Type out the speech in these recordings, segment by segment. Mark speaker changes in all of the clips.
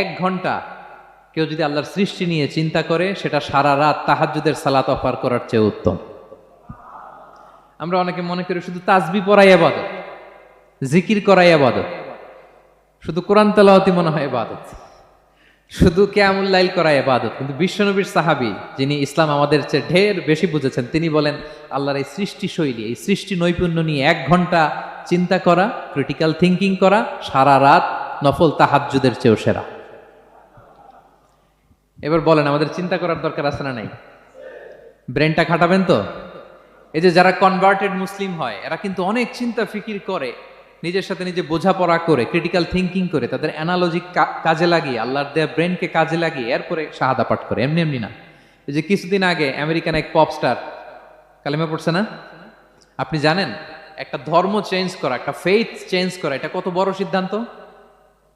Speaker 1: 1 ঘন্টা কেউ যদি আল্লাহর সৃষ্টি নিয়ে চিন্তা করে, সেটা সারা রাত তাহাজ্জুদের সালাত অফার করার চেয়ে উত্তম। আমরা অনেকে মনে করি শুধু তাসবিহ পড়াই ইবাদত, জিকির করাই ইবাদত, শুধু কোরআন তেলাওয়াতই মনে হয় ইবাদত, শুধু কিয়ামুল লাইল করা ইবাদত। কিন্তু বিশ্বনবীর সাহাবী, যিনি ইসলাম আমাদের চেয়ে ঢের বেশি বুঝেছেন, তিনি বলেন আল্লাহর এই সৃষ্টি শৈলী, এই সৃষ্টি নৈপুণ্য নিয়ে 1 ঘন্টা চিন্তা করা, ক্রিটিক্যাল থিঙ্কিং করা, সারা রাত নফল তাহাজ্জুদের চেয়েও সেরা। এবার বলেন, আমাদের চিন্তা করার দরকার আছে না নাই? ব্রেনটা খাটাবেন তো? এই যে যারা কনভার্টেড মুসলিম হয়, এরা কিন্তু অনেক চিন্তা ফিকির করে, নিজের সাথে নিজে বোঝাপড়া করে, ক্রিটিক্যাল থিঙ্কিং করে, তাদের অ্যানালজি কাজে লাগিয়ে, আল্লাহর দেয়া ব্রেনকে কাজে লাগিয়ে এরপরে শাহাদা পাঠ করে, এমনি এমনি না। এই যে কিছুদিন আগে আমেরিকান এক পপ স্টার কালিমা পড়ছে না? আপনি জানেন একটা ধর্ম চেঞ্জ করা, একটা ফেইথ চেঞ্জ করা, এটা কত বড় সিদ্ধান্ত?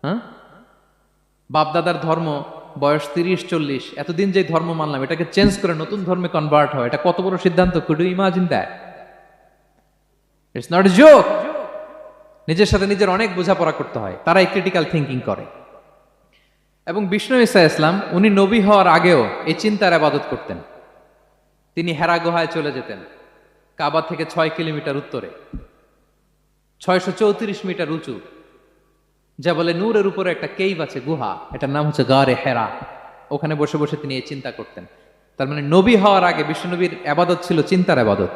Speaker 1: হ্যাঁ, বাপদাদার ধর্ম, বয়স 30-40, এতদিন যে ধর্ম মানলাম, এটাকে চেঞ্জ করে নতুন ধর্মে কনভার্ট হয়, এটা কত বড় সিদ্ধান্ত? Could you imagine that? It's not a joke. নিজের সাথে নিজের অনেক বোঝাপড়া করতে হয়, তারাই ক্রিটিক্যাল থিঙ্কিং করে। এবং বিষ্ণু ঈসা ইসলাম, উনি নবী হওয়ার আগেও এই চিন্তার ইবাদত করতেন। তিনি হেরা গুহায় চলে যেতেন, কাবা থেকে 6 কিলোমিটার উত্তরে, 634 মিটার উঁচু, যা বলে নূরের উপরে একটা কেইভ আছে, গুহা, এটার নাম হচ্ছে গারে হেরা। ওখানে বসে বসে তিনি এই চিন্তা করতেন। তার মানে নবী হওয়ার আগে বিশ্বনবীর ইবাদত ছিল চিন্তার ইবাদত।